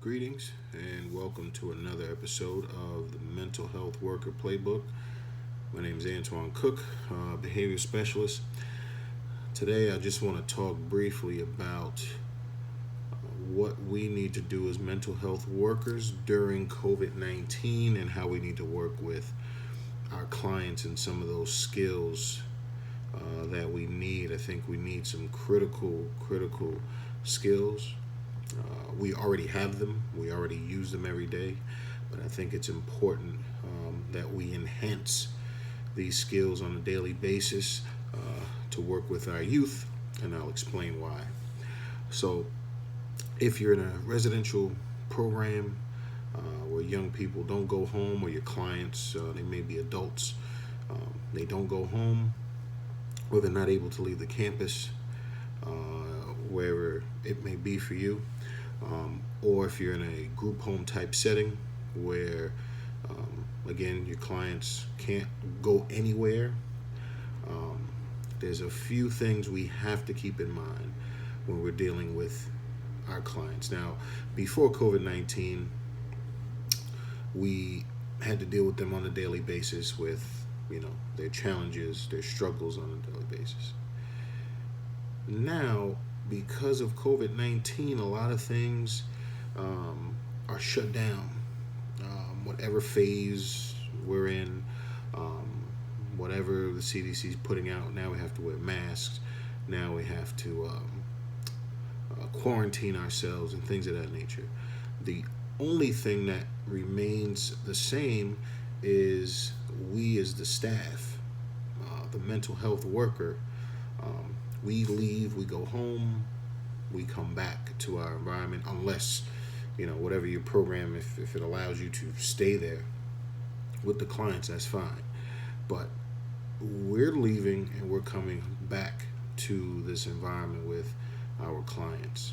Greetings and welcome to another episode of the Mental Health Worker Playbook. My name is Antoine Cook, behavior specialist. Today, I just want to talk briefly about what we need to do as mental health workers during COVID-19 and how we need to work with our clients and some of those skills that we need. I think we need some critical skills. We already have them. We already use them every day. But I think it's important that we enhance these skills on a daily basis to work with our youth, and I'll explain why. So, if you're in a residential program where young people don't go home, or your clients, they may be adults, they don't go home, or they're not able to leave the campus, wherever it may be for you, or if you're in a group home type setting where, again, your clients can't go anywhere, there's a few things we have to keep in mind when we're dealing with our clients. Now, before COVID-19, we had to deal with them on a daily basis with, their challenges, their struggles on a daily basis. Now, because of COVID-19, a lot of things are shut down. Whatever phase we're in, whatever the CDC is putting out, now we have to wear masks. Now we have to quarantine ourselves and things of that nature. The only thing that remains the same is we as the staff, the mental health worker, we leave, we go home, we come back to our environment unless, whatever your program, if it allows you to stay there with the clients, that's fine. But we're leaving and we're coming back to this environment with our clients.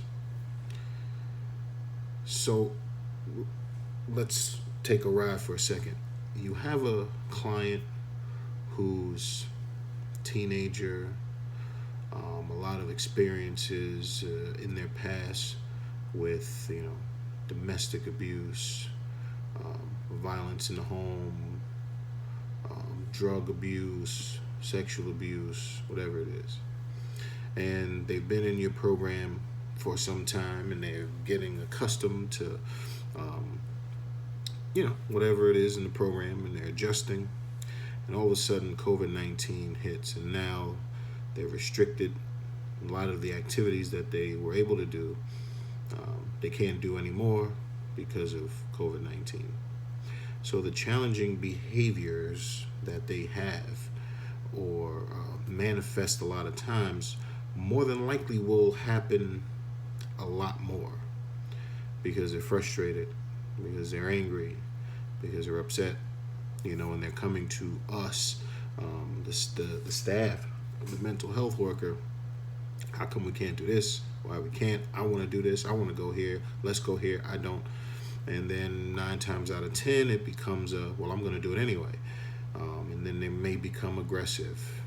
So let's take a ride for a second. You have a client who's teenager, a lot of experiences in their past with, domestic abuse, violence in the home, drug abuse, sexual abuse, whatever it is. And they've been in your program for some time and they're getting accustomed to, whatever it is in the program, and they're adjusting. And all of a sudden, COVID-19 hits, and now they're restricted. A lot of the activities that they were able to do, they can't do anymore because of COVID-19. So the challenging behaviors that they have or manifest a lot of times more than likely will happen a lot more because they're frustrated, because they're angry, because they're upset, and they're coming to us, the staff, the mental health worker. How come we can't do this? Why we can't? I want to do this. I want to go here. Let's go here. I don't. And then 9 times out of 10, it becomes I'm going to do it anyway. And then they may become aggressive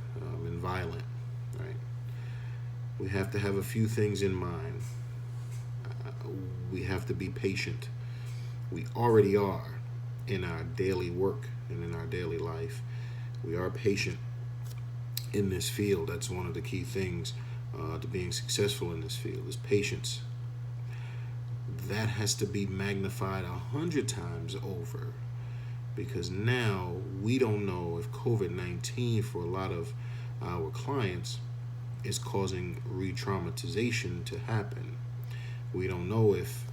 and violent, right? We have to have a few things in mind. We have to be patient. We already are in our daily work and in our daily life. We are patient in this field. That's one of the key things to being successful in this field is patience. That has to be magnified 100 times over because now we don't know if COVID-19 for a lot of our clients is causing re-traumatization to happen. We don't know if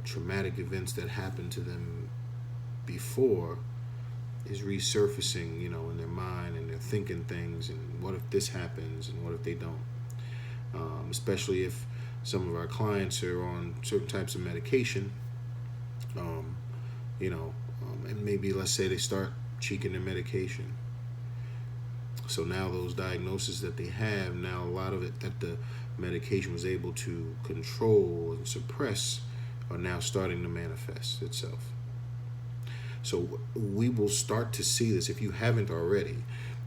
traumatic events that happened to them before is resurfacing, in their mind, and they're thinking things, and what if this happens, and what if they don't? Especially if some of our clients are on certain types of medication, and maybe let's say they start cheeking their medication. So now those diagnoses that they have, now a lot of it that the medication was able to control and suppress are now starting to manifest itself. So we will start to see this. If you haven't already,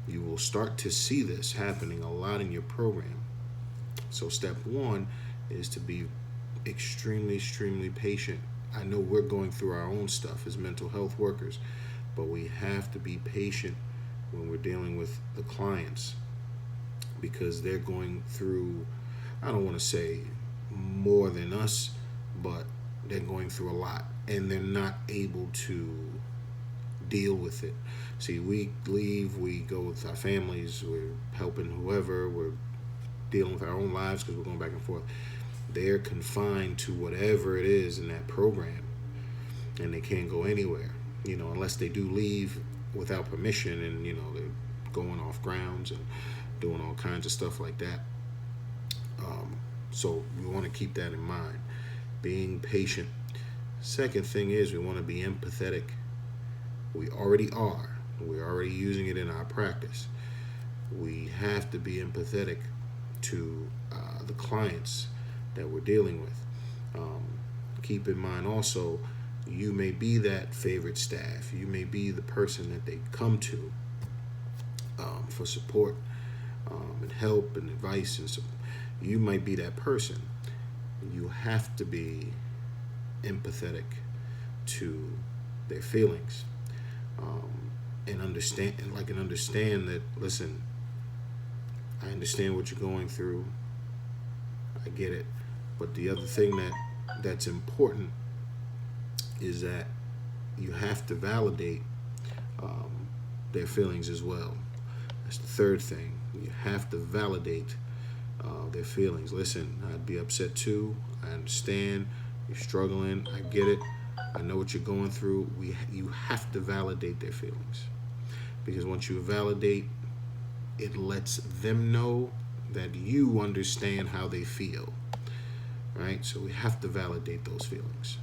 you will start to see this happening a lot in your program. So step one is to be extremely patient. I know we're going through our own stuff as mental health workers, but we have to be patient when we're dealing with the clients, because they're going through, I don't want to say more than us, but they're going through a lot and they're not able to deal with it. See, we leave, we go with our families, we're helping whoever, we're dealing with our own lives because we're going back and forth. They're confined to whatever it is in that program, and they can't go anywhere, unless they do leave without permission, and they're going off grounds and doing all kinds of stuff like that. So we want to keep that in mind, being patient. Second thing is we want to be empathetic. We already are. We're already using it in our practice. We have to be empathetic to the clients that we're dealing with. Keep in mind also, you may be that favorite staff. You may be the person that they come to for support and help and advice. You might be that person. You have to be empathetic to their feelings, and understand that, listen, I understand what you're going through. I get it. But the other thing that's important is that you have to validate their feelings as well. That's the third thing. You have to validate their feelings. Listen, I'd be upset too. I understand you're struggling. I get it. I know what you're going through. You have to validate their feelings, because once you validate, it lets them know that you understand how they feel. Right? So we have to validate those feelings.